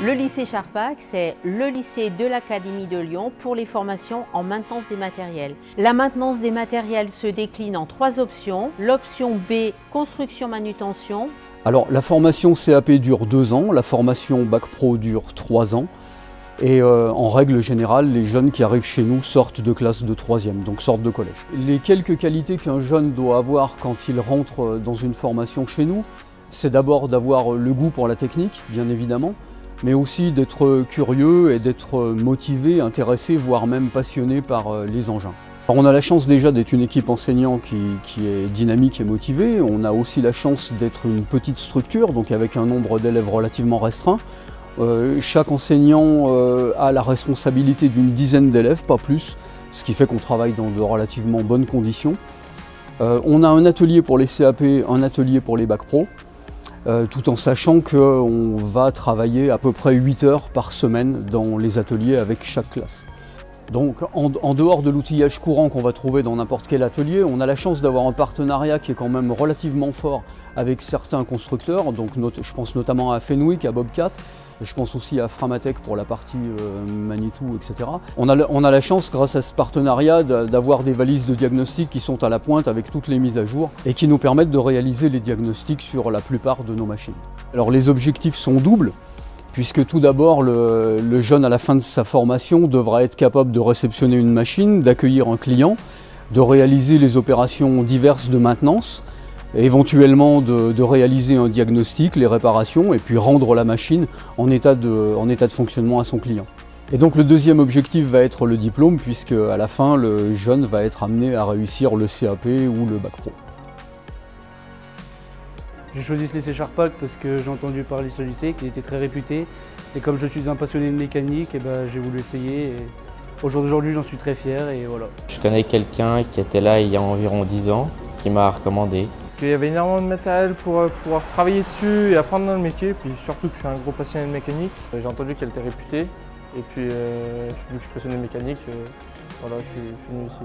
Le lycée Charpak, c'est le lycée de l'Académie de Lyon pour les formations en maintenance des matériels. La maintenance des matériels se décline en 3 options. L'option B, construction-manutention. Alors la formation CAP dure 2 ans, la formation Bac Pro dure 3 ans. Et en règle générale, les jeunes qui arrivent chez nous sortent de classe de 3e, donc sortent de collège. Les quelques qualités qu'un jeune doit avoir quand il rentre dans une formation chez nous, c'est d'abord d'avoir le goût pour la technique, bien évidemment, mais aussi d'être curieux et d'être motivé, intéressé, voire même passionné par les engins. Alors on a la chance déjà d'être une équipe enseignant qui est dynamique et motivée. On a aussi la chance d'être une petite structure, donc avec un nombre d'élèves relativement restreint. Chaque enseignant a la responsabilité d'une dizaine d'élèves, pas plus, ce qui fait qu'on travaille dans de relativement bonnes conditions. On a un atelier pour les CAP, un atelier pour les Bac Pro, tout en sachant qu'on va travailler à peu près 8 heures par semaine dans les ateliers avec chaque classe. Donc en dehors de l'outillage courant qu'on va trouver dans n'importe quel atelier, on a la chance d'avoir un partenariat qui est quand même relativement fort avec certains constructeurs, donc je pense notamment à Fenwick, à Bobcat, je pense aussi à Framatech pour la partie Manitou, etc. On a la chance, grâce à ce partenariat, d'avoir des valises de diagnostic qui sont à la pointe avec toutes les mises à jour et qui nous permettent de réaliser les diagnostics sur la plupart de nos machines. Alors les objectifs sont doubles, puisque tout d'abord, le jeune à la fin de sa formation devra être capable de réceptionner une machine, d'accueillir un client, de réaliser les opérations diverses de maintenance, éventuellement de réaliser un diagnostic, les réparations, et puis rendre la machine en état de fonctionnement à son client. Et donc le deuxième objectif va être le diplôme, puisque à la fin, le jeune va être amené à réussir le CAP ou le Bac Pro. J'ai choisi ce lycée Charpak parce que j'ai entendu parler de ce lycée, qui était très réputé. Et comme je suis un passionné de mécanique, j'ai voulu essayer. Et au jour d'aujourd'hui, j'en suis très fier et voilà. Je connais quelqu'un qui était là il y a environ 10 ans, qui m'a recommandé. Il y avait énormément de matériel pour pouvoir travailler dessus et apprendre dans le métier. Puis surtout que je suis un gros passionné de mécanique. J'ai entendu qu'elle était réputée. Et puis vu que je suis passionné de mécanique, voilà, je suis venu ici.